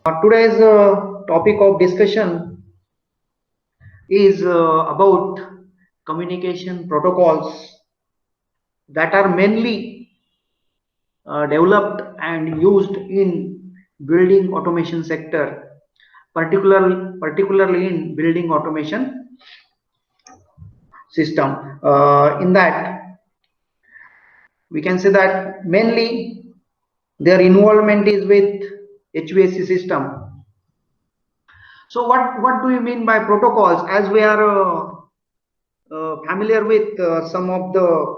Today's topic of discussion is about communication protocols that are mainly developed and used in building automation sector, particularly in building automation system. In that, we can say that mainly their involvement is with HVAC system. So what do you mean by protocols? As we are familiar with some of the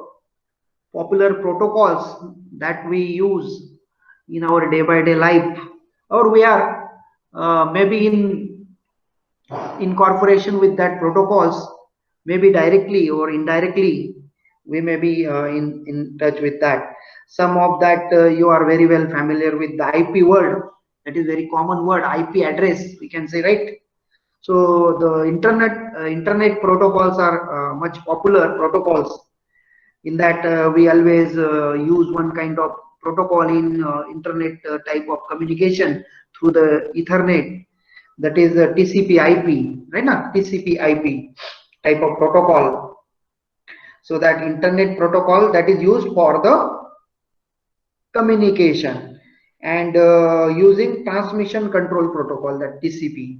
popular protocols that we use in our day by day life, or we are maybe in corporation with that protocols, maybe directly or indirectly we may be in touch with that. Some of that you are very well familiar with the IP word. That is very common word, IP address, we can say, right? So the internet protocols are much popular protocols. In that we always use one kind of protocol in internet type of communication through the Ethernet. That is TCP/IP, right? Now TCP/IP type of protocol. So that internet protocol that is used for the communication and using transmission control protocol, that TCP.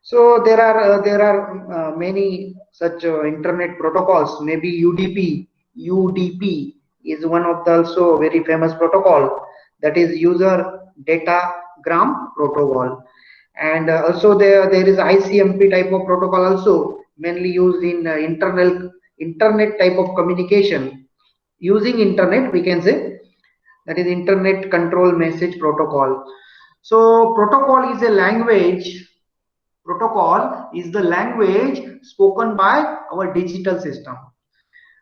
So there are many such internet protocols. Maybe UDP is one of the also very famous protocol, that is user datagram protocol. And also there is ICMP type of protocol also, mainly used in internet type of communication using internet, we can say, that is internet control message protocol. So protocol is the language spoken by our digital system.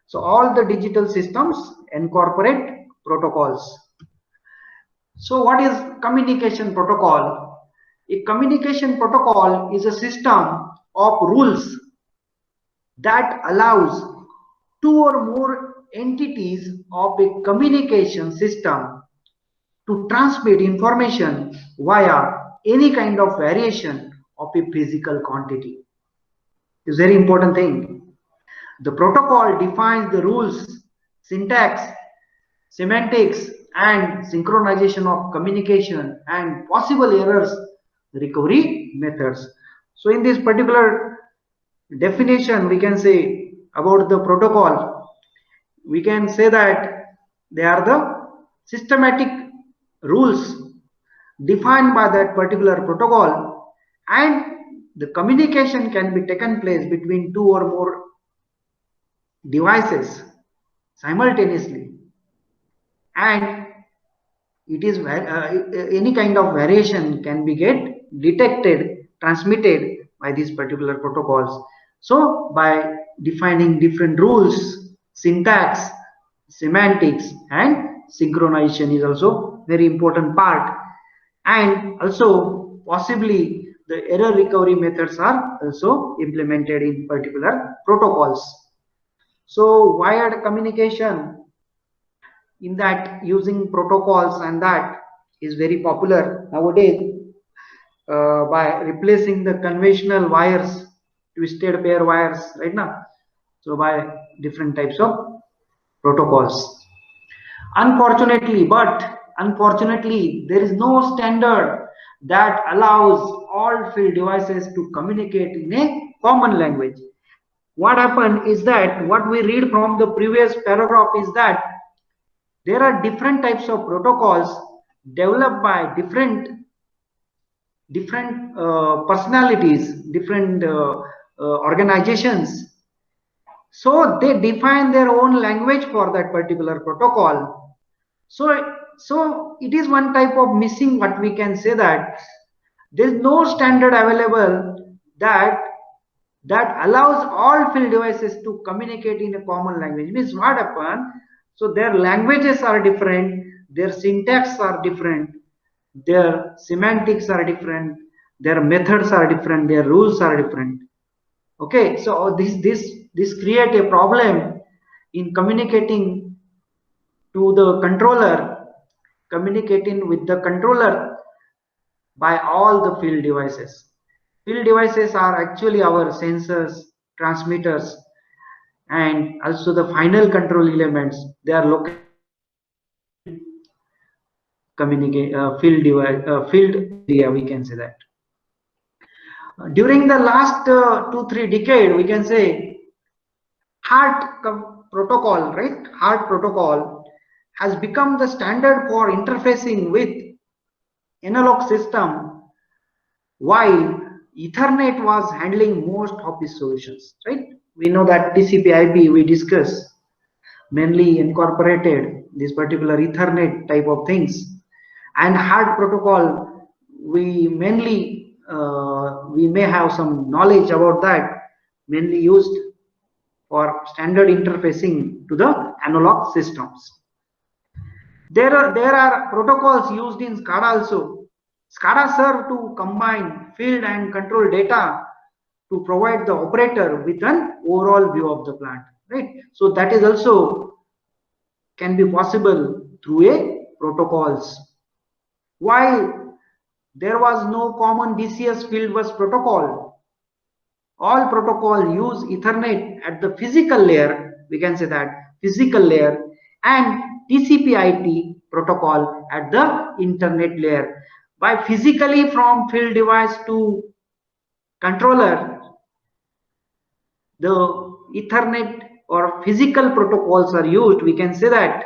So all the digital systems incorporate protocols. So what is communication protocol? A communication protocol is a system of rules that allows two or more entities of a communication system to transmit information via any kind of variation of a physical quantity. It's a very important thing. The protocol defines the rules, syntax, semantics, and synchronization of communication and possible errors recovery methods. So in this particular definition, we can say about the protocol, we can say that they are the systematic rules defined by that particular protocol, and the communication can be taken place between two or more devices simultaneously, and it is any kind of variation can be get detected, transmitted by these particular protocols. So by defining different rules, syntax, semantics, and synchronization is also very important part. And also possibly the error recovery methods are also implemented in particular protocols. So wired communication, in that using protocols, and that is very popular nowadays by replacing the conventional wires, twisted pair wires, right now. So by different types of protocols. Unfortunately, there is no standard that allows all field devices to communicate in a common language. What happened is that what we read from the previous paragraph is that there are different types of protocols developed by different personalities, different organizations. So they define their own language for that particular protocol. So it is one type of missing, what we can say, that there is no standard available that allows all field devices to communicate in a common language. Means what happened? So their languages are different, their syntax are different, their semantics are different, their methods are different, their rules are different. Okay, so this create a problem in communicating to the controller, communicating with the controller. by all the field devices. Field devices are actually our sensors, transmitters, and also the final control elements. They are located field device, field area, we can say that. During the last 2-3 decades, we can say HART protocol, right? HART protocol has become the standard for interfacing with analog system, while Ethernet was handling most of these solutions, right? We know that TCP/IP we discussed mainly incorporated this particular Ethernet type of things, and HART protocol we mainly we may have some knowledge about that, mainly used for standard interfacing to the analog systems. There are protocols used in SCADA also. SCADA serve to combine field and control data to provide the operator with an overall view of the plant, right? So that is also can be possible through a protocols. While there was no common DCS field bus protocol, all protocol use Ethernet at the physical layer, we can say that physical layer, and TCP/IP protocol at the internet layer. By physically from field device to controller, the Ethernet or physical protocols are used, we can say that.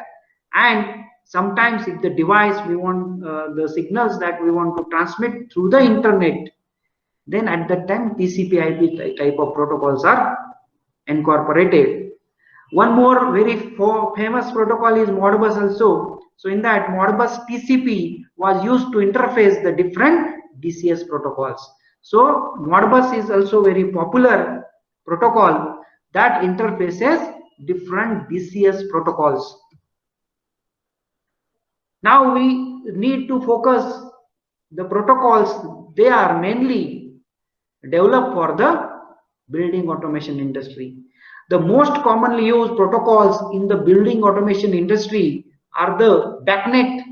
And sometimes if the device we want the signals that we want to transmit through the internet, then at that time TCP/IP type of protocols are incorporated. One more very famous protocol is Modbus also. So in that Modbus TCP was used to interface the different DCS protocols. So Modbus is also very popular protocol that interfaces different DCS protocols. Now we need to focus the protocols. They are mainly developed for the building automation industry. The most commonly used protocols in the building automation industry are the BACnet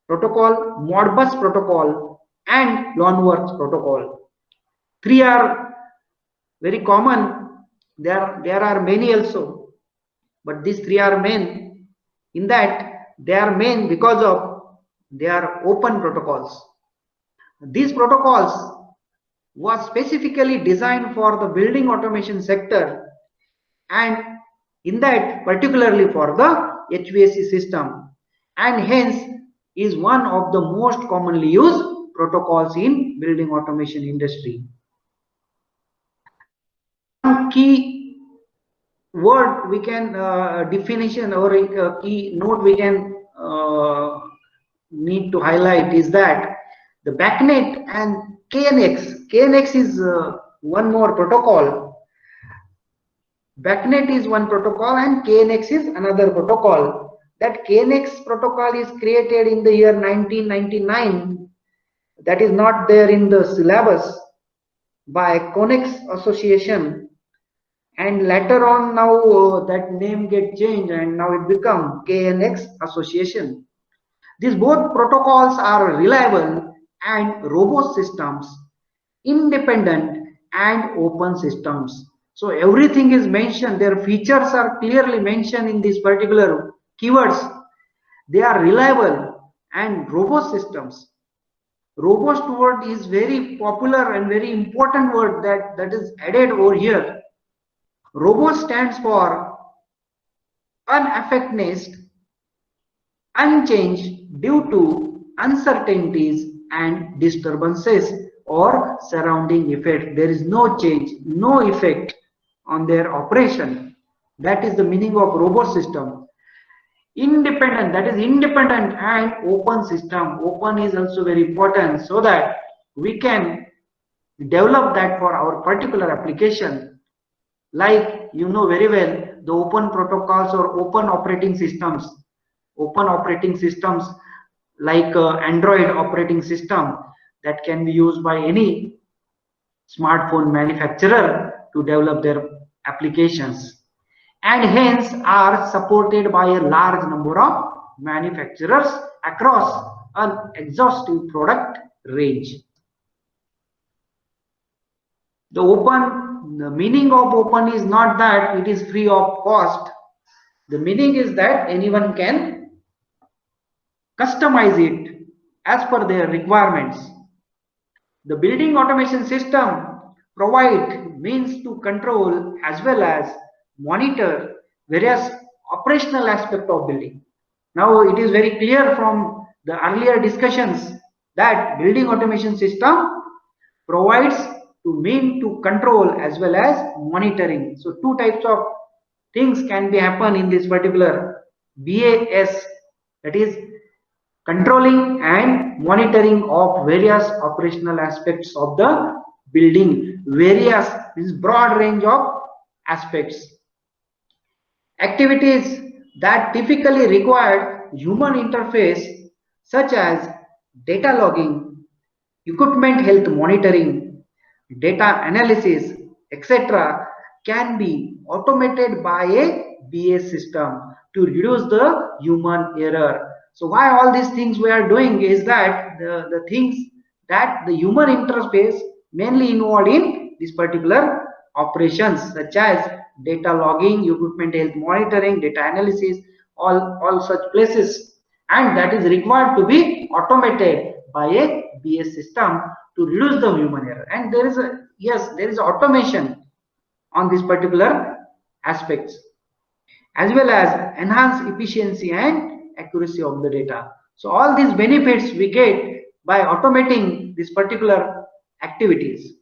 protocol, Modbus protocol, and LonWorks protocol. Three are very common. There are many also, but these three are main. In that, they are main because of they are open protocols. These protocols was specifically designed for the building automation sector, and in that particularly for the HVAC system, and hence is one of the most commonly used protocols in building automation industry. One key word we can definition or a key note we can need to highlight is that the BACnet and KNX. KNX is one more protocol. BACnet is one protocol and KNX is another protocol. That KNX protocol is created in the year 1999. That is not there in the syllabus by Connex Association, and later on now that name get changed and now it become KNX Association. These both protocols are reliable and robust systems, independent and open systems. So everything is mentioned, their features are clearly mentioned in these particular keywords. They are reliable and robust systems. Robust word is very popular and very important word that is added over here. Robust stands for unaffected, unchanged due to uncertainties and disturbances or surrounding effect. There is no change, no effect on their operation. That is the meaning of robust system. Independent, that is independent and open system. Open is also very important so that we can develop that for our particular application. Like you know very well, the open protocols or open operating systems. Open operating systems like Android operating system that can be used by any smartphone manufacturer to develop their applications, and hence are supported by a large number of manufacturers across an exhaustive product range. The meaning of open is not that it is free of cost. The meaning is that anyone can customize it as per their requirements. The building automation system provide means to control as well as monitor various operational aspects of building. Now it is very clear from the earlier discussions that building automation system provides to mean to control as well as monitoring. So two types of things can be happen in this particular BAS, that is controlling and monitoring of various operational aspects of the building, various, this broad range of aspects. Activities that typically require human interface such as data logging, equipment health monitoring, data analysis, etc. can be automated by a BAS system to reduce the human error. So why all these things we are doing is that the things that the human interface mainly involved in this particular operations such as data logging, equipment health monitoring, data analysis, all such places, and that is required to be automated by a BAS system to reduce the human error. And there is automation on this particular aspects as well as enhance efficiency and accuracy of the data. So all these benefits we get by automating this particular activities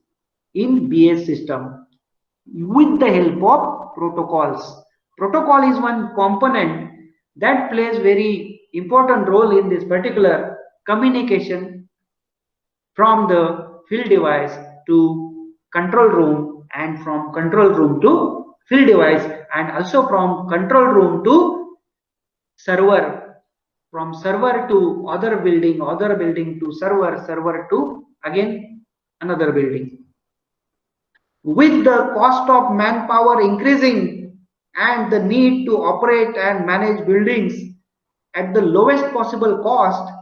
in BAS system with the help of protocols. Protocol is one component that plays very important role in this particular communication from the field device to control room, and from control room to field device, and also from control room to server, from server to other building to server to again another building. With the cost of manpower increasing and the need to operate and manage buildings at the lowest possible cost,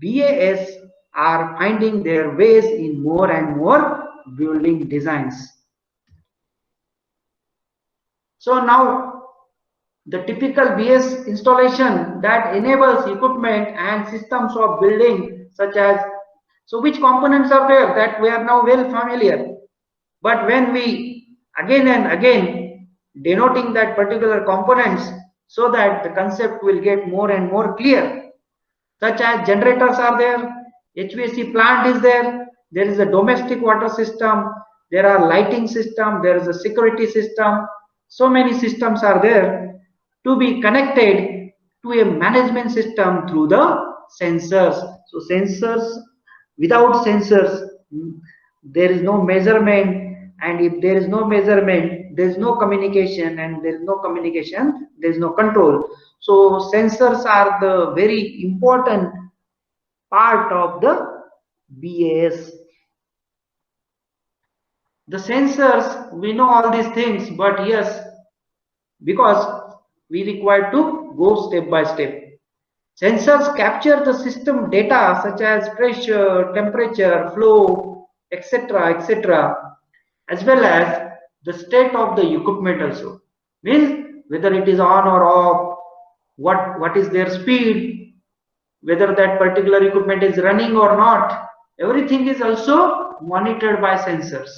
BAS are finding their ways in more and more building designs. So now the typical BAS installation that enables equipment and systems of building such as, so which components are there that we are now well familiar, but when we again and again denoting that particular components so that the concept will get more and more clear, such as generators are there, HVAC plant is there, there is a domestic water system, there are lighting system, there is a security system, so many systems are there to be connected to a management system through the sensors. So sensors, without sensors there is no measurement, and if there is no measurement there is no communication, and there is no communication there is no control. So sensors are the very important part of the BAS. The sensors, we know all these things, but yes, because we require to go step by step. Sensors capture the system data such as pressure, temperature, flow, etc., as well as the state of the equipment also. Means whether it is on or off, what is their speed, whether that particular equipment is running or not, everything is also monitored by sensors.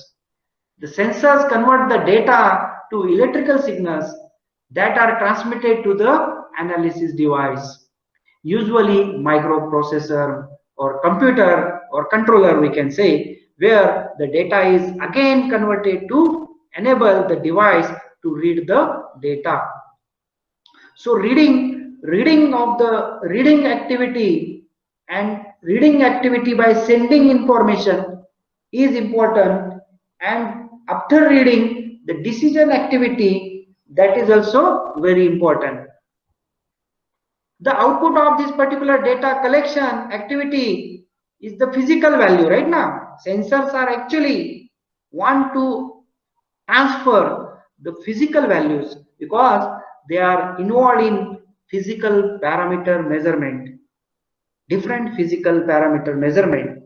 The sensors convert the data to electrical signals that are transmitted to the analysis device, usually microprocessor or computer or controller, we can say, where the data is again converted to enable the device to read the data. So reading activity and reading activity by sending information is important, and after reading the decision activity, that is also very important. The output of this particular data collection activity is the physical value. Right now sensors are actually want to transfer the physical values because they are involved in physical parameter measurement. different physical parameter measurement.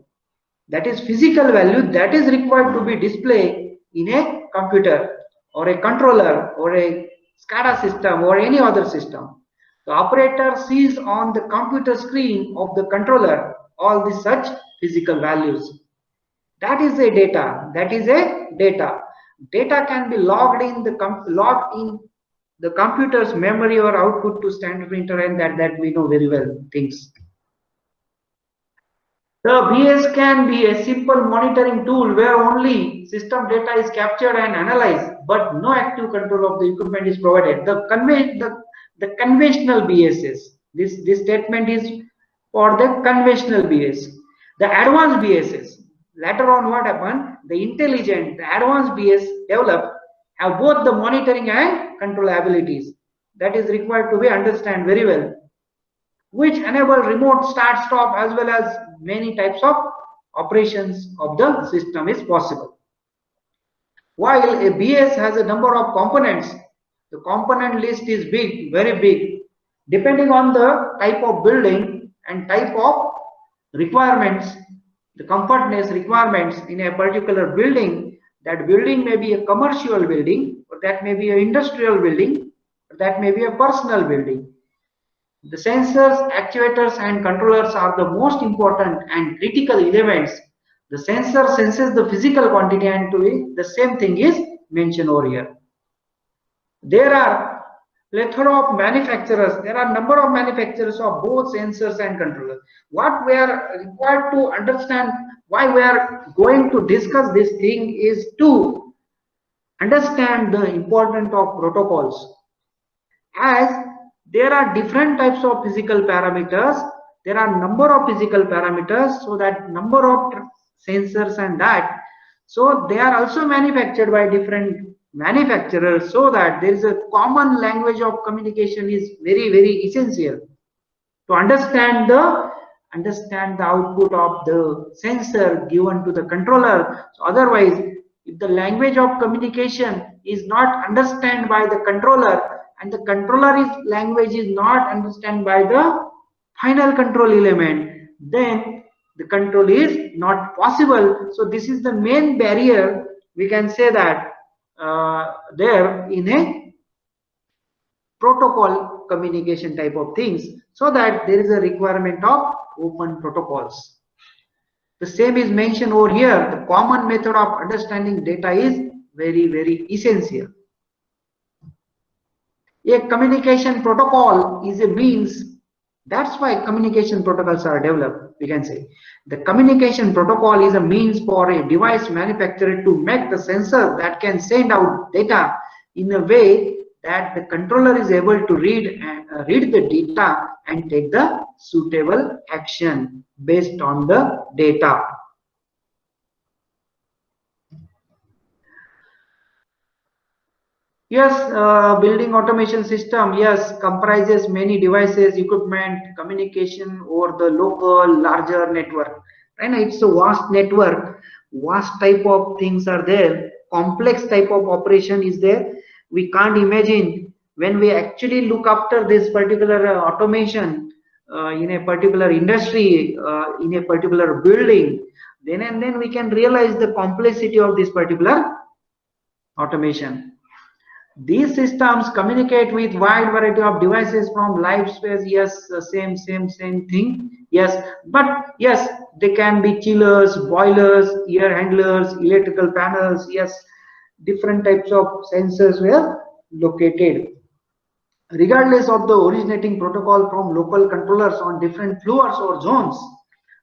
That is physical value that is required to be displayed in a computer or a controller or a SCADA system or any other system. The operator sees on the computer screen of the controller all these such physical values. That is a data. That is a data. Data can be logged in the computer's memory or output to standard printer, and that we know very well things. The BS can be a simple monitoring tool where only system data is captured and analyzed, but no active control of the equipment is provided. The conventional BSS. This statement is for the conventional BS. The advanced BSS. Later on, what happened? The intelligent, the advanced BS developed have both the monitoring and control abilities. That is required to be understand very well, which enable remote start stop as well as many types of operations of the system is possible. While a BS has a number of components, the component list is big, very big. Depending on the type of building and type of requirements, the comfortness requirements in a particular building, that building may be a commercial building, or that may be an industrial building, or that may be a personal building. The sensors, actuators and controllers are the most important and critical elements. The sensor senses the physical quantity, and to it, the same thing is mentioned over here. There are plethora of manufacturers. There are number of manufacturers of both sensors and controllers. What we are required to understand, why we are going to discuss this thing, is to understand the importance of protocols. As there are different types of physical parameters, there are number of physical parameters, so that number of sensors and that, so they are also manufactured by different manufacturers, so that there is a common language of communication is very, very essential to understand the output of the sensor given to the controller. So otherwise, if the language of communication is not understood by the controller, and the controller's language is not understood by the final control element, then the control is not possible. So this is the main barrier, we can say that there in a protocol communication type of things, so that there is a requirement of open protocols. The same is mentioned over here. The common method of understanding data is very, very essential. A communication protocol is a means. That's why communication protocols are developed, we can say. The communication protocol is a means for a device manufacturer to make the sensor that can send out data in a way that the controller is able to read the data and take the suitable action based on the data. Yes, building automation system, yes, comprises many devices, equipment, communication over the local, larger network. And it's a vast network, vast type of things are there, complex type of operation is there. We can't imagine when we actually look after this particular automation in a particular industry, in a particular building, then we can realize the complexity of this particular automation. These systems communicate with wide variety of devices from live space. Yes, same thing. Yes, but yes, they can be chillers, boilers, air handlers, electrical panels. Yes, different types of sensors were located. Regardless of the originating protocol from local controllers on different floors or zones,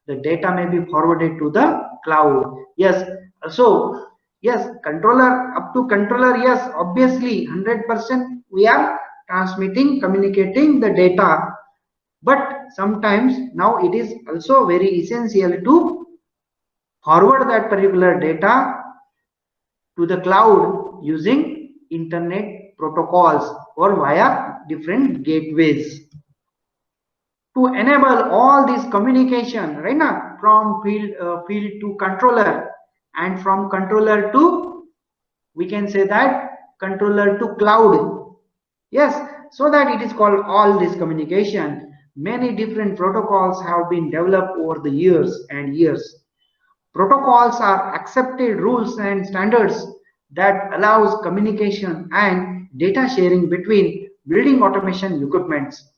the data may be forwarded to the cloud. Yes, so yes, controller, up to controller, yes, obviously 100% we are transmitting, communicating the data, but sometimes now it is also very essential to forward that particular data to the cloud using internet protocols or via different gateways. To enable all this communication, right now, from field to controller, and from controller to, we can say that, controller to cloud. Yes, so that it is called all this communication. Many different protocols have been developed over the years and years. Protocols are accepted rules and standards that allows communication and data sharing between building automation equipments,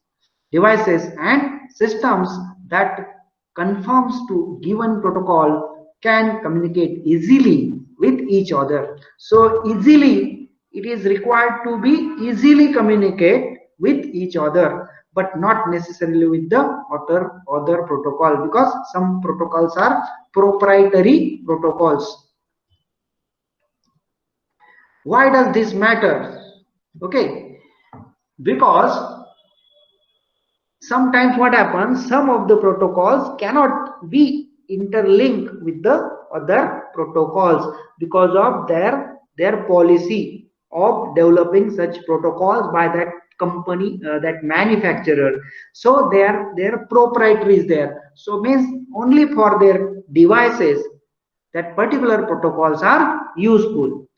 devices and systems that conforms to given protocol can communicate easily with each other. So easily, it is required to be easily communicate with each other, but not necessarily with the other protocol, because some protocols are proprietary protocols. Why does this matter? Okay, because sometimes what happens, some of the protocols cannot be interlinked with the other protocols because of their policy of developing such protocols by that company, that manufacturer. So their proprietary is there, so means only for their devices that particular protocols are useful,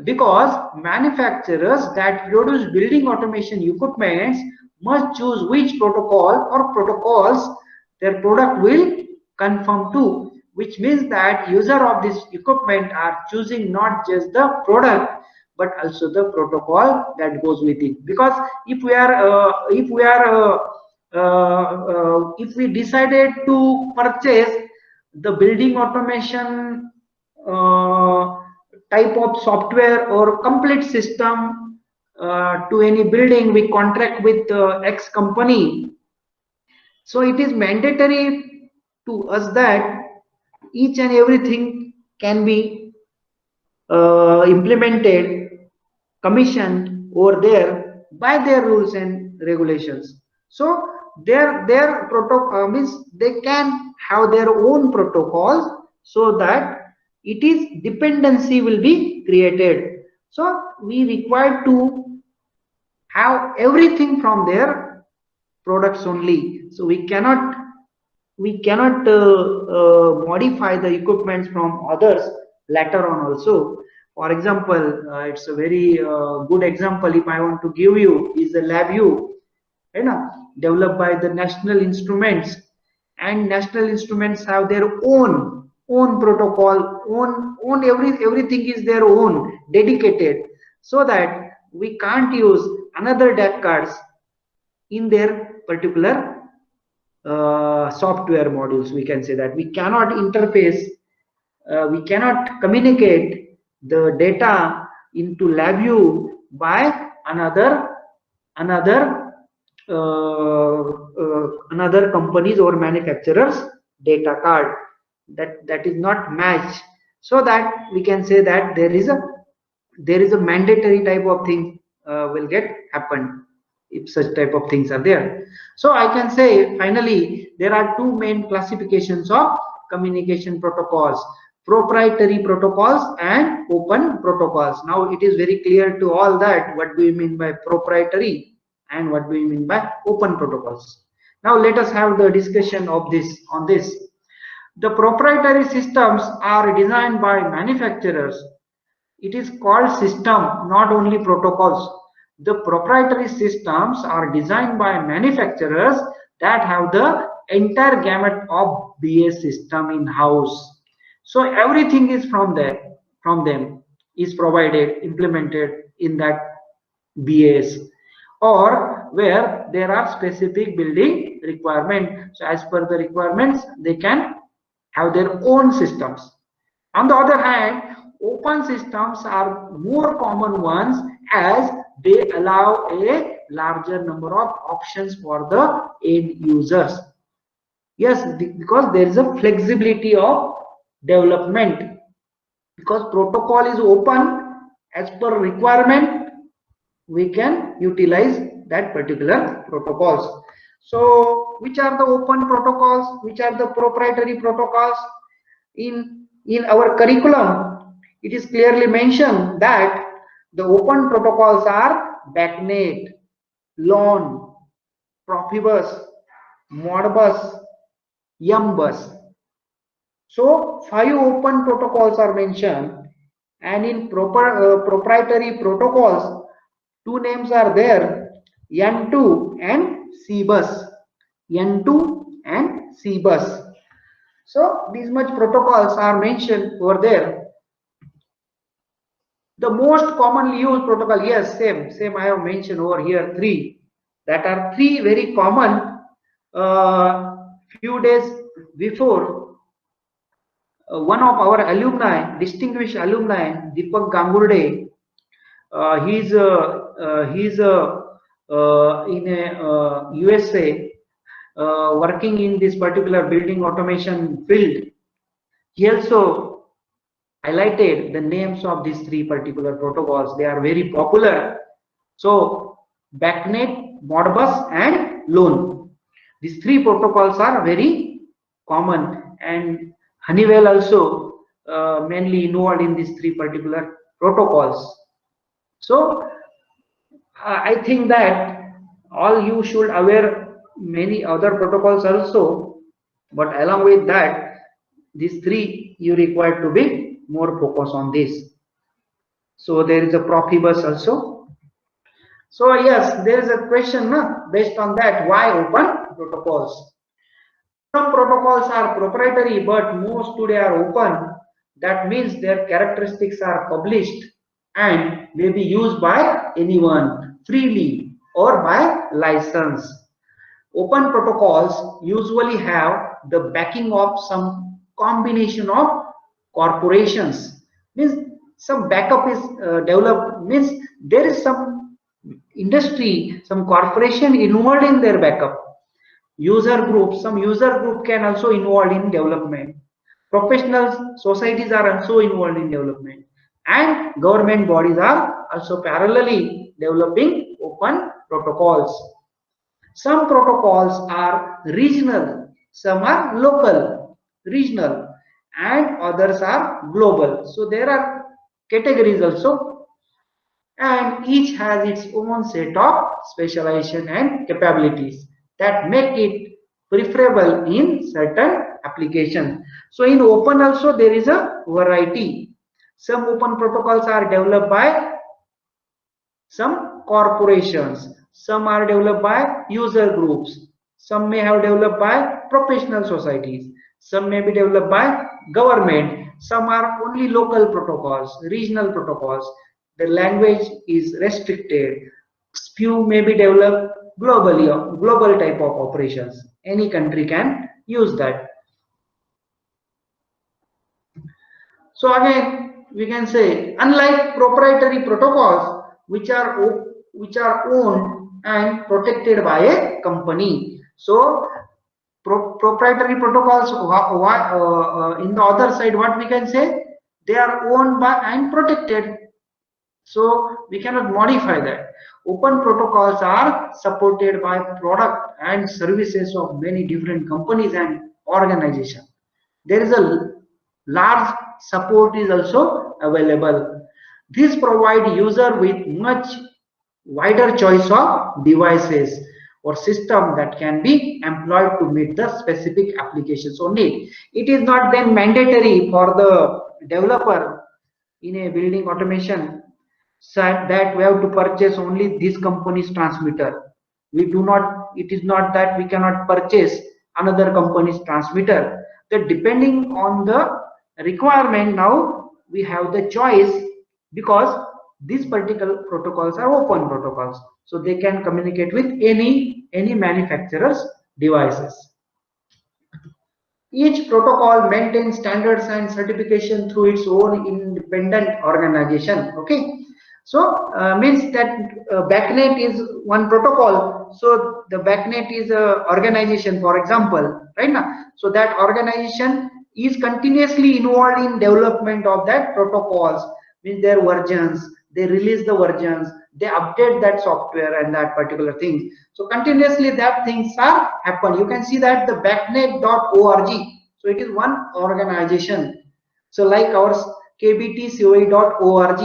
because manufacturers that produce building automation equipments must choose which protocol or protocols their product will conform to, which means that user of this equipment are choosing not just the product but also the protocol that goes with it. Because if we decided to purchase the building automation uh, type of software or complete system to any building, we contract with X company. So it is mandatory to us that each and everything can be implemented, commissioned over there by their rules and regulations. So their protocol means they can have their own protocols, so that it is dependency will be created. So we require to have everything from their products only. So we cannot modify the equipments from others later on also. For example, it's a very good example if I want to give you is the LabVIEW, you know, developed by the National Instruments, and National Instruments have their own protocol, own everything is their own dedicated, so that we can't use another DAC cards in their particular software modules. We can say that we cannot interface, we cannot communicate the data into LabVIEW by another another companies or manufacturers data card. That is not match. So that we can say that there is a mandatory type of thing will get happen if such type of things are there. So I can say finally there are two main classifications of communication protocols: proprietary protocols and open protocols. Now it is very clear to all that what do you mean by proprietary and what do you mean by open protocols. Now let us have the discussion of this on this. The proprietary systems are designed by manufacturers. It is called system, not only protocols. The proprietary systems are designed by manufacturers that have the entire gamut of BA system in house. So everything is from them is provided, implemented in that BAs, or where there are specific building requirement. So as per the requirements, they can have their own systems. On the other hand, open systems are more common ones, as they allow a larger number of options for the end users. Yes, because there is a flexibility of development, because protocol is open, as per requirement we can utilize that particular protocols. So which are the open protocols, which are the proprietary protocols? In our curriculum it is clearly mentioned that the open protocols are BACnet, LON, Profibus, Modbus, YUMBus. So 5 open protocols are mentioned, and in proprietary protocols 2 names are there: N2 and CBus. N2 and CBus. So these much protocols are mentioned over there. The most commonly used protocol, yes, same I have mentioned over here, three. That are three very common. Few days before, one of our alumni, distinguished alumni, Deepak Gangurde, he's in a USA, working in this particular building automation field. He also highlighted the names of these three particular protocols. They are very popular. So BACnet, Modbus and LOAN. These three protocols are very common, and Honeywell also mainly involved in these three particular protocols. So I think that all you should aware many other protocols also, but along with that, these three you require to be more focused on this. So there is a Profibus also. So yes, there is a question based on that, why open protocols? Some protocols are proprietary, but most today are open. That means their characteristics are published and may be used by anyone freely or by license. Open protocols usually have the backing of some combination of corporations. Means some backup is developed, means there is some industry, some corporation involved in their backup. User groups, some user group can also involved in development. Professional societies are also involved in development, and government bodies are also parallelly developing open protocols. Some protocols are regional, some are local, regional, and others are global. So there are categories also, and each has its own set of specialization and capabilities that make it preferable in certain applications. So in open also there is a variety. Some open protocols are developed by some corporations, some are developed by user groups, some may have developed by professional societies, some may be developed by government, some are only local protocols, regional protocols. The language is restricted. Few may be developed globally, global type of operations. Any country can use that. So again, we can say, unlike proprietary protocols, which are owned and protected by a company. So proprietary protocols, in the other side, what we can say, they are owned by and protected. So we cannot modify that. Open protocols are supported by product and services of many different companies and organizations. There is a large support is also available. This provide user with much wider choice of devices or system that can be employed to meet the specific applications only. It is not then mandatory for the developer in a building automation that we have to purchase only this company's transmitter. We do not, it is not that we cannot purchase another company's transmitter. That depending on the requirement, now we have the choice, because these particular protocols are open protocols, so they can communicate with any manufacturer's devices. Each protocol maintains standards and certification through its own independent organization. Okay, so means that BACnet is one protocol. So the BACnet is a organization, for example, right now. So that organization is continuously involved in development of that protocols, means their versions, they release the versions, they update that software and that particular thing. So continuously that things are happen. You can see that the BACnet.org. So it is one organization. So like our kbtcoi.org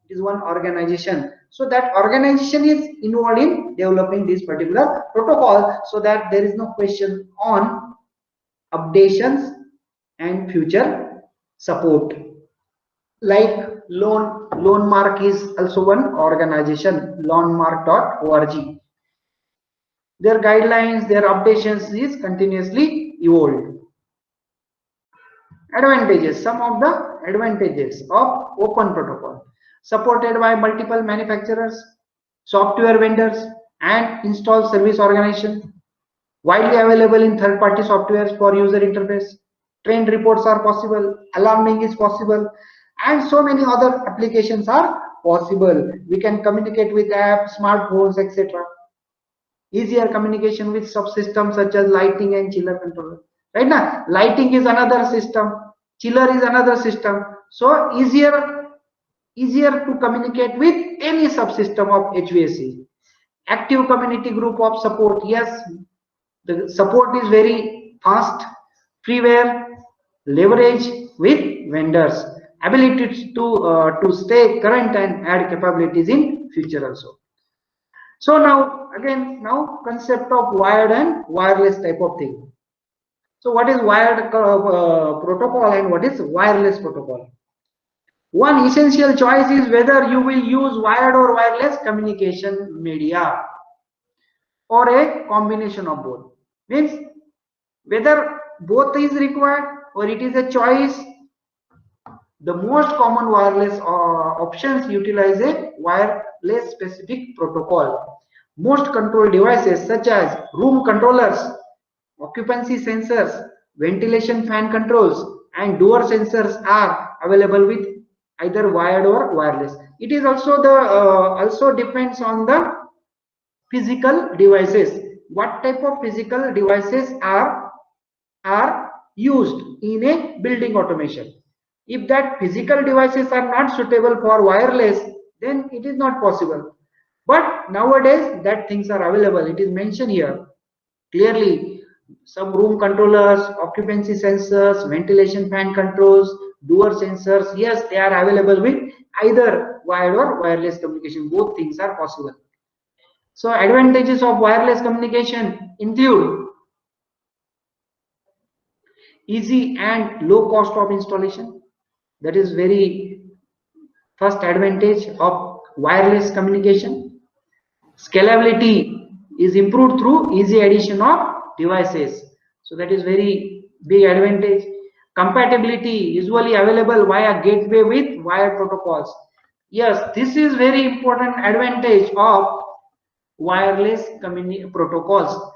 is one organization. So that organization is involved in developing this particular protocol, so that there is no question on updations and future support. Like LoanMark is also one organization, loanmark.org. Their guidelines, their updations is continuously evolved. Advantages, some of the advantages of open protocol: supported by multiple manufacturers, software vendors, and installed service organization, widely available in third-party softwares for user interface, trend reports are possible, alarming is possible, and so many other applications are possible. We can communicate with apps, smartphones, etc. Easier communication with subsystems such as lighting and chiller controller. Right now, lighting is another system, chiller is another system. So easier to communicate with any subsystem of HVAC. Active community group of support. Yes, the support is very fast. Freeware, leverage with vendors, ability to stay current and add capabilities in future also. So now again, now concept of wired and wireless type of thing. So what is wired protocol and what is wireless protocol? One essential choice is whether you will use wired or wireless communication media, or a combination of both. Means whether both is required or it is a choice. The most common wireless options utilize a wireless specific protocol. Most control devices such as room controllers, occupancy sensors, ventilation fan controls, and door sensors are available with either wired or wireless. It is also the also depends on the physical devices. What type of physical devices are used in a building automation? If that physical devices are not suitable for wireless, then it is not possible. But nowadays that things are available. It is mentioned here clearly. Some room controllers, occupancy sensors, ventilation fan controls, door sensors, yes, they are available with either wired or wireless communication. Both things are possible. So advantages of wireless communication include easy and low cost of installation. That is very first advantage of wireless communication. Scalability is improved through easy addition of devices. So that is very big advantage. Compatibility usually available via gateway with wired protocols. Yes, this is very important advantage of wireless protocols.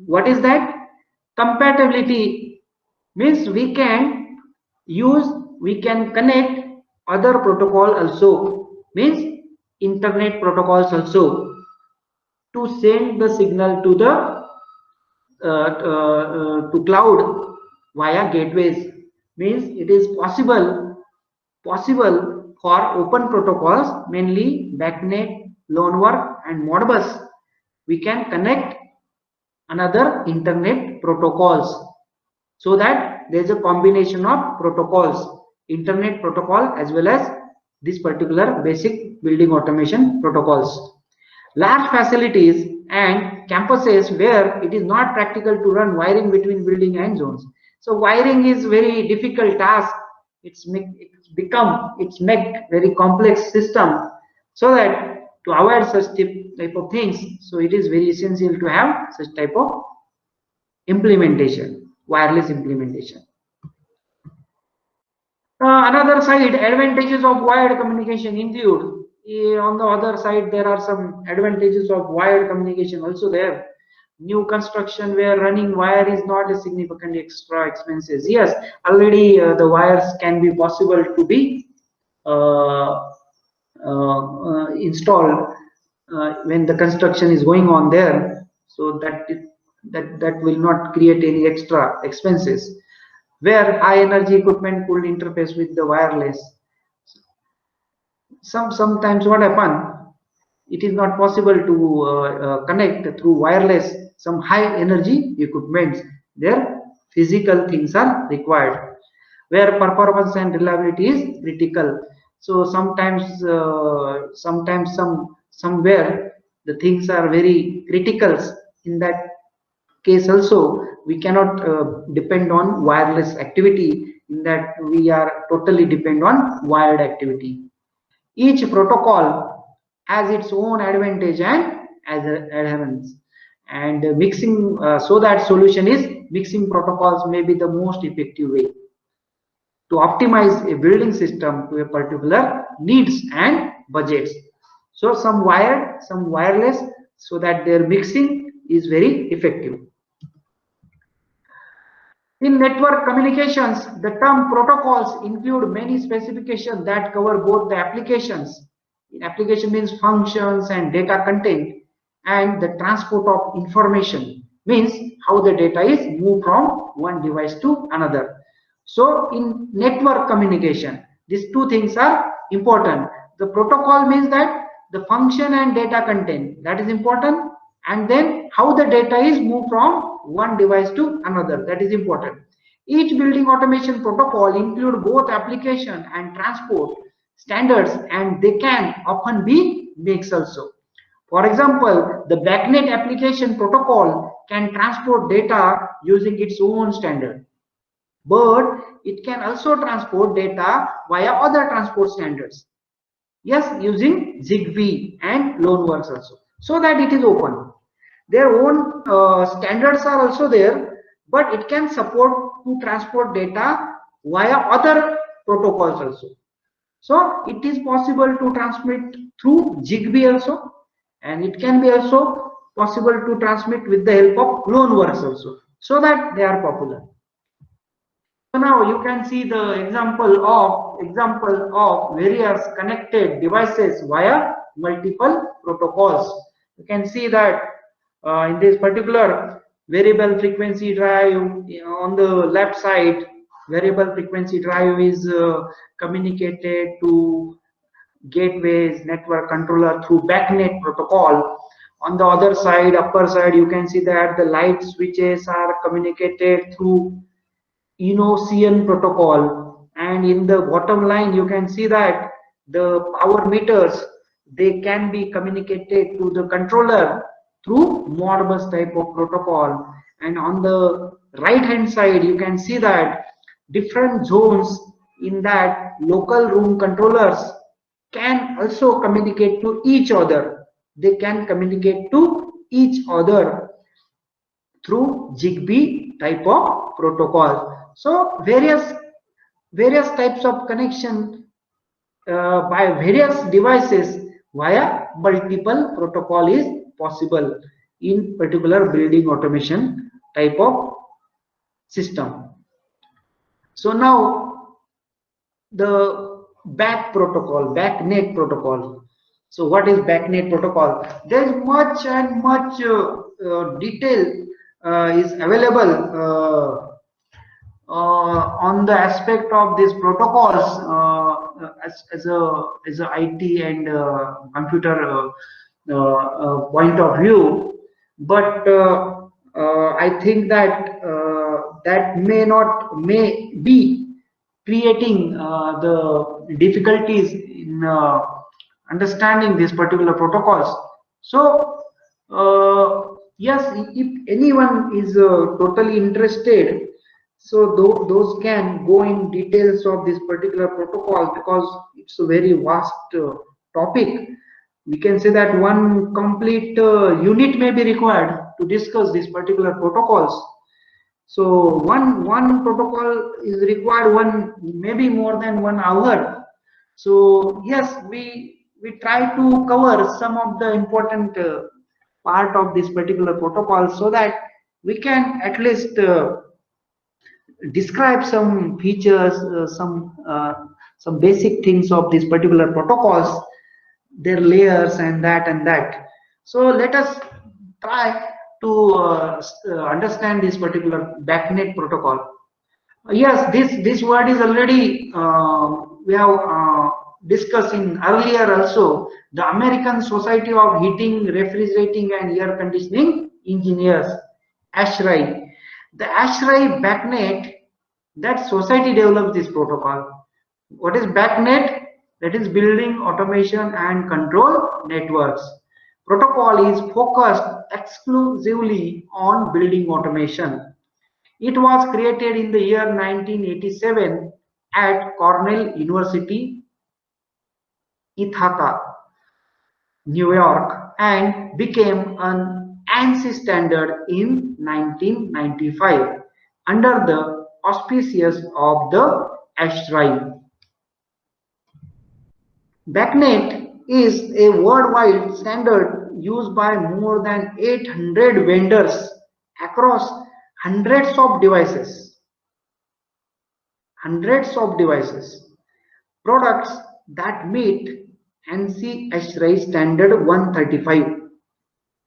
What is that? Compatibility means we can connect other protocol also, means internet protocols also, to send the signal to the to cloud via gateways. Means it is possible for open protocols, mainly BACnet, LoanWork, and Modbus. We can connect another internet protocols, so that there is a combination of protocols, internet protocol as well as this particular basic building automation protocols. Large facilities and campuses where it is not practical to run wiring between building and zones. So wiring is very difficult task. It's make very complex system, so that to avoid such type of things, so it is very essential to have such type of implementation, wireless implementation. Another side, advantages of wired communication include, on the other side, there are some advantages of wired communication also there. New construction where running wire is not a significant extra expenses. Yes, already the wires can be possible to be installed when the construction is going on there, so that will not create any extra expenses. Where high energy equipment could interface with the wireless, sometimes what happen, it is not possible to connect through wireless some high energy equipments. There physical things are required, where performance and reliability is critical. So sometimes somewhere the things are very critical. In that case also, we cannot depend on wireless activity. In that, we are totally depend on wired activity. Each protocol has its own advantage and adherence. and mixing, so that solution is mixing protocols may be the most effective way to optimize a building system to a particular needs and budgets. So some wired, some wireless, so that their mixing is very effective. In network communications, the term protocols include many specifications that cover both the applications. Application means functions and data content, and the transport of information means how the data is moved from one device to another. So in network communication, these two things are important. The protocol means that the function and data content, that is important, and then how the data is moved from one device to another, that is important. Each building automation protocol include both application and transport standards, and they can often be mixed also. For example, the BACnet application protocol can transport data using its own standard, but it can also transport data via other transport standards. Yes, using Zigbee and Loanworks also, so that it is open. Their own standards are also there, but it can support to transport data via other protocols also. So it is possible to transmit through Zigbee also, and it can be also possible to transmit with the help of Loanworks also, so that they are popular. So now you can see the example of various connected devices via multiple protocols. You can see that in this particular variable frequency drive, on the left side, variable frequency drive is communicated to gateways network controller through BACnet protocol. On the other side, upper side, you can see that the light switches are communicated through ENOCN protocol, and in the bottom line you can see that the power meters, they can be communicated to the controller through Modbus type of protocol. And on the right hand side you can see that different zones in that local room controllers can also communicate to each other. They can communicate to each other through Zigbee type of protocol. So various types of connection by various devices via multiple protocol is possible in particular building automation type of system. So now the BACnet protocol. So what is BACnet protocol? There is much and much detail is available on the aspect of these protocols as a IT and computer point of view, but I think that that may be creating the difficulties in understanding these particular protocols. So yes, if anyone is totally interested, so those can go in details of this particular protocol, because it's a very vast topic. We can say that one complete unit may be required to discuss these particular protocols. So one protocol is required maybe more than 1 hour. So yes, we try to cover some of the important part of this particular protocol, so that we can at least describe some features, some basic things of these particular protocols, their layers and that. So let us try to understand this particular BACnet protocol. Yes, this word is already we have discussed in earlier also. The American Society of Heating, Refrigerating and Air Conditioning Engineers, ASHRAE. The ASHRAE BACnet, that society developed this protocol. What is BACnet? That is Building Automation and Control Networks. Protocol is focused exclusively on building automation. It was created in the year 1987 at Cornell University, Ithaca, New York, and became an ANSI standard in 1995 under the auspices of the ASHRAE. BACnet is a worldwide standard used by more than 800 vendors across hundreds of devices. Products that meet ANSI ASHRAE standard 135.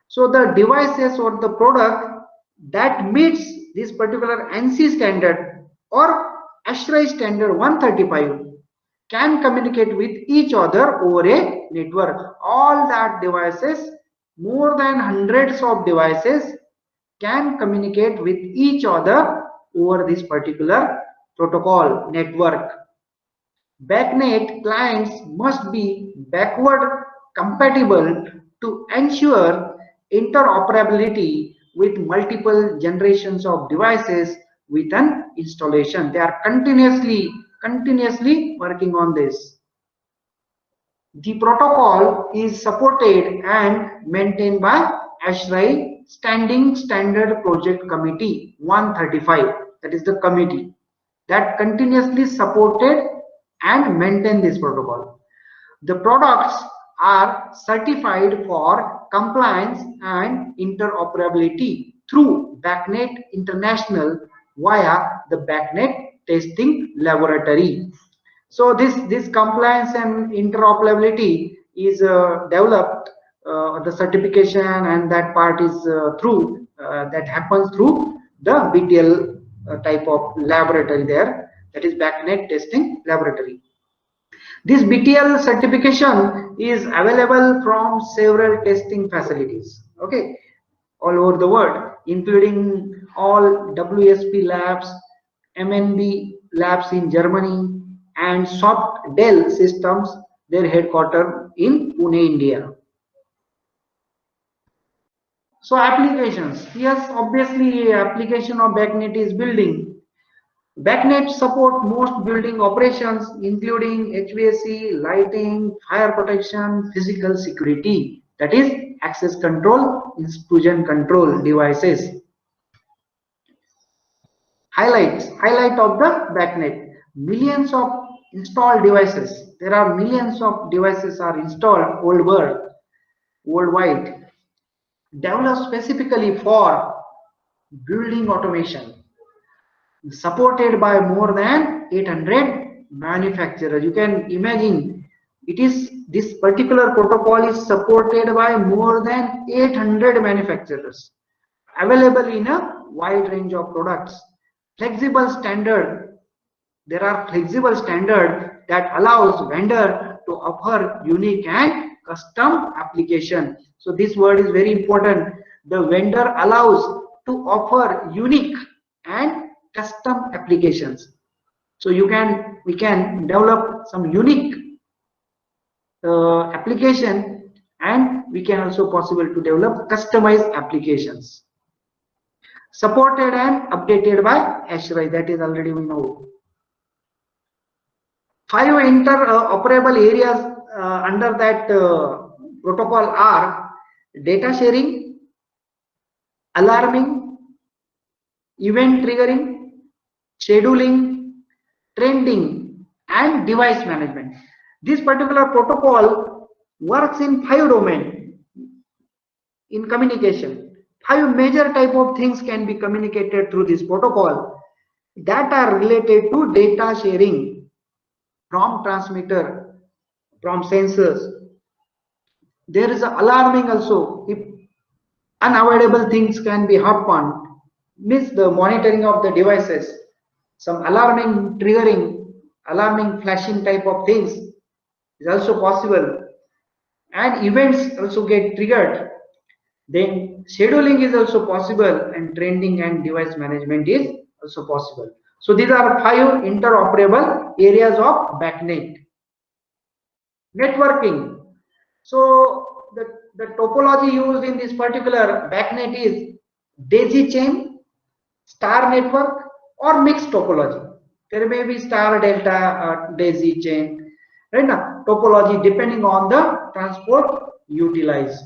So the devices or the product that meets this particular ANSI standard or ASHRAE standard 135 can communicate with each other over a network. All that devices, more than hundreds of devices, can communicate with each other over this particular protocol network. BACnet clients must be backward compatible to ensure interoperability with multiple generations of devices with an installation. They are continuously working on this. The protocol is supported and maintained by ASHRAE Standing Standard Project Committee 135. That is the committee that continuously supported and maintain this protocol. The products are certified for compliance and interoperability through BACnet International via the BACnet Testing Laboratory. So this compliance and interoperability is developed, the certification and that part is that happens through the BTL type of laboratory there, that is BACnet Testing Laboratory. This BTL certification is available from several testing facilities, okay, all over the world, including all WSP labs, MNB labs in Germany, and SoftDell Systems, their headquarters in Pune, India. So applications, yes, obviously application of BACnet is building. BACnet support most building operations including HVAC, lighting, fire protection, physical security, that is access control, intrusion control devices. Highlight of the BACnet, millions of installed devices. There are millions of devices are installed worldwide, developed specifically for building automation, supported by more than 800 manufacturers. You can imagine, it is this particular protocol is supported by more than 800 manufacturers, available in a wide range of products. Flexible standard, there are flexible standard that allows vendor to offer unique and custom application. So this word is very important. The vendor allows to offer unique and custom applications. So we can develop some unique application, and we can also possible to develop customized applications. Supported and updated by ASHRAE, that is already we know. 5 interoperable areas under that protocol are data sharing, alarming, event triggering, scheduling, trending, and device management. This particular protocol works in 5 domains in communication. 5 major type of things can be communicated through this protocol that are related to data sharing from transmitter, from sensors. There is alarming also. If unavoidable things can be happened, means the monitoring of the devices, some alarming triggering, alarming flashing type of things is also possible, and events also get triggered. Then scheduling is also possible, and trending and device management is also possible. So these are 5 interoperable areas of BACnet. Networking. So the topology used in this particular BACnet is daisy chain, star network, or mixed topology. There may be star, delta, daisy chain, right? Now, topology depending on the transport utilized.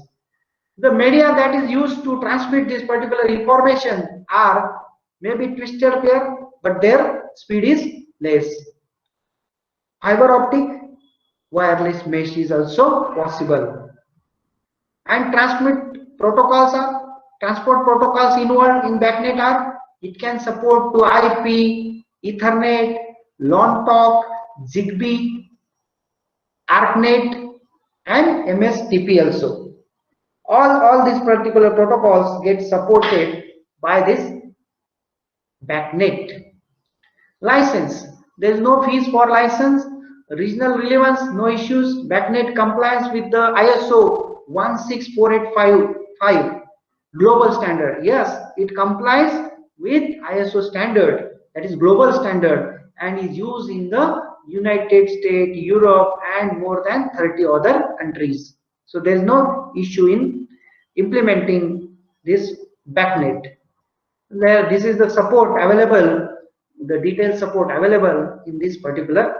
The media that is used to transmit this particular information are maybe twisted pair, but their speed is less. Fiber optic wireless mesh is also possible. And transport protocols involved in BACnet are, it can support to IP, Ethernet, LAN talk, ZigBee, ARPANET, and MSTP also. All these particular protocols get supported by this BACnet. License. There is no fees for license. Regional relevance, no issues. BACnet complies with the ISO 16485 global standard. Yes, it complies with ISO standard, that is global standard, and is used in the United States, Europe, and more than 30 other countries. So there is no issue in implementing this BACnet. There, this is the support available, the detailed support available in this particular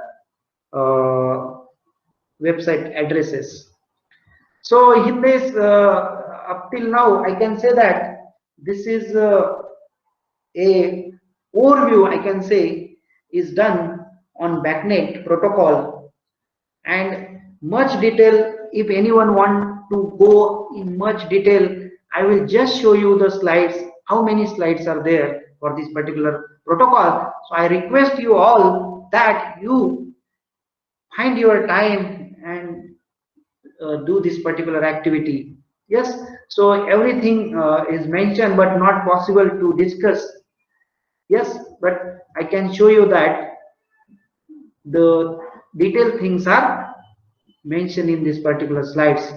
website addresses. So Hitesh, up till now I can say that this is a overview, I can say, is done on BACnet protocol, and much detail, if anyone want to go in much detail, I will just show you the slides, how many slides are there for this particular protocol. So I request you all that you find your time and do this particular activity. Yes, so everything is mentioned but not possible to discuss. Yes, but I can show you that the detailed things are mentioned in this particular slides.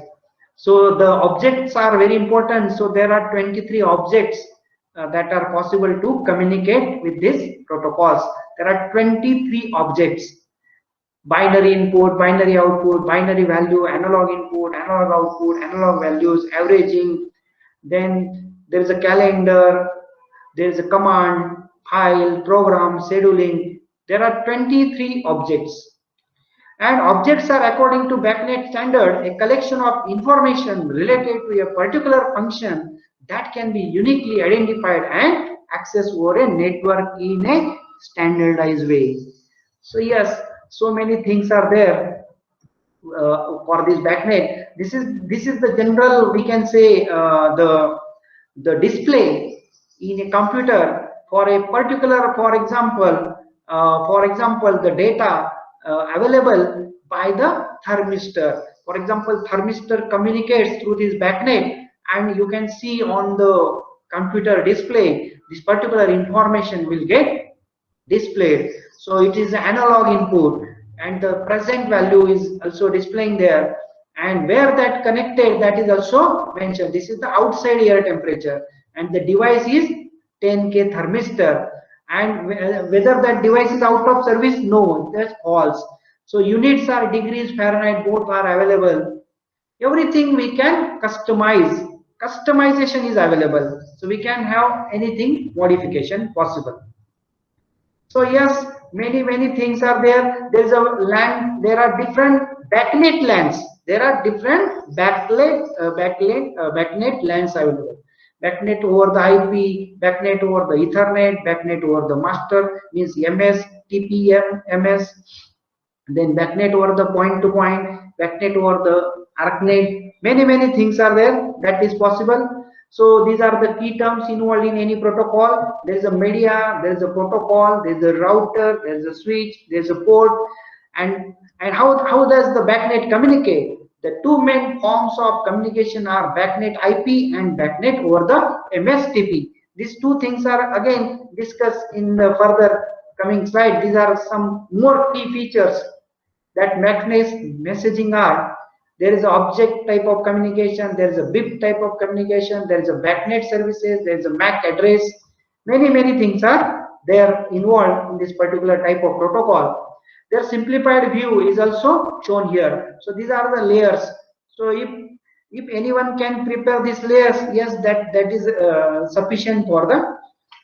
So the objects are very important. So there are 23 objects that are possible to communicate with these protocols. There are 23 objects: binary input, binary output, binary value, analog input, analog output, analog values, averaging. Then there is a calendar, there is a command, file, program, scheduling. There are 23 objects. And objects are, according to BACnet standard, a collection of information related to a particular function that can be uniquely identified and accessed over a network in a standardized way. So yes, so many things are there for this BACnet. This is the general, we can say, the display in a computer for a particular, for example, the data available by the thermistor. For example, thermistor communicates through this BACnet, and you can see on the computer display this particular information will get displayed. So it is analog input, and the present value is also displaying there, and where that connected, that is also mentioned. This is the outside air temperature, and the device is 10K thermistor. And whether that device is out of service, no, that's false. So units are degrees Fahrenheit, both are available. Everything we can customize. Customization is available, so we can have anything modification possible. So yes, many things are there. There is a LAN. There are different BACnet LANs. There are different BACnet LANs available. BACnet over the IP, BACnet over the Ethernet, BACnet over the master, means MS, TPM, MS. Then BACnet over the point-to-point, BACnet over the ARPANET. Many things are there that is possible. So these are the key terms involved in any protocol. There is a media, there is a protocol, there is a router, there is a switch, there is a port. And how does the BACnet communicate? The two main forms of communication are BACnet IP and BACnet over the MSTP. These two things are again discussed in the further coming slide. These are some more key features that BACnet messaging are. There is an object type of communication, there is a BIP type of communication, there is a BACnet services, there is a MAC address. Many things are there involved in this particular type of protocol. Their simplified view is also shown here. So these are the layers. So if anyone can prepare these layers, yes, that is sufficient for the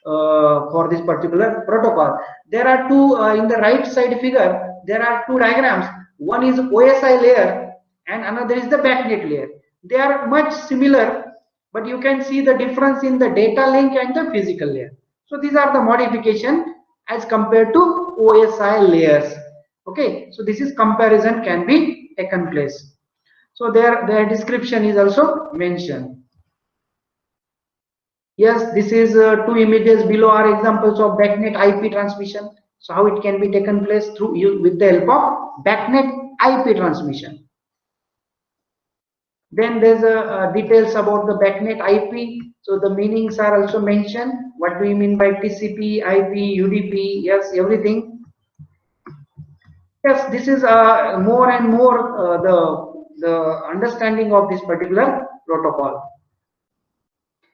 for this particular protocol. There are two in the right side figure. There are two diagrams. One is OSI layer and another is the BACnet layer. they are much similar, but you can see the difference in the data link and the physical layer. So these are the modification as compared to OSI layers. Okay, so this is comparison can be taken place. So their description is also mentioned. Yes, this is two images below are examples of BACnet IP transmission. So how it can be taken place through with the help of BACnet IP transmission. Then there's details about the BACnet IP. So the meanings are also mentioned. What do you mean by TCP, IP, UDP? Yes, everything. Yes, this is more and more the understanding of this particular protocol.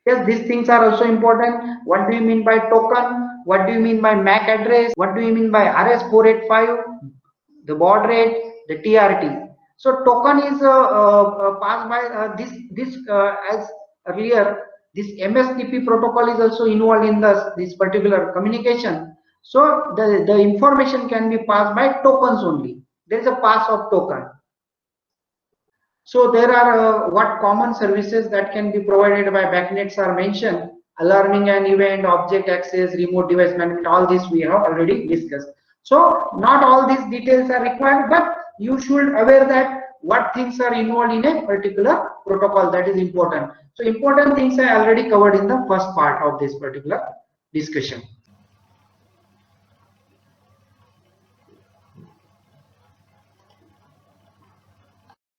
Yes, these things are also important. What do you mean by token? What do you mean by MAC address? What do you mean by RS485? The baud rate, the TRT. So token is passed by this as earlier. This MSTP protocol is also involved in this particular communication. So the information can be passed by tokens only. There is a pass of token. So there are what common services that can be provided by BACnets are mentioned. Alarming an event, object access, remote device management, all this we have already discussed. So not all these details are required, but you should aware that what things are involved in a particular protocol, that is important. So important things I already covered in the first part of this particular discussion.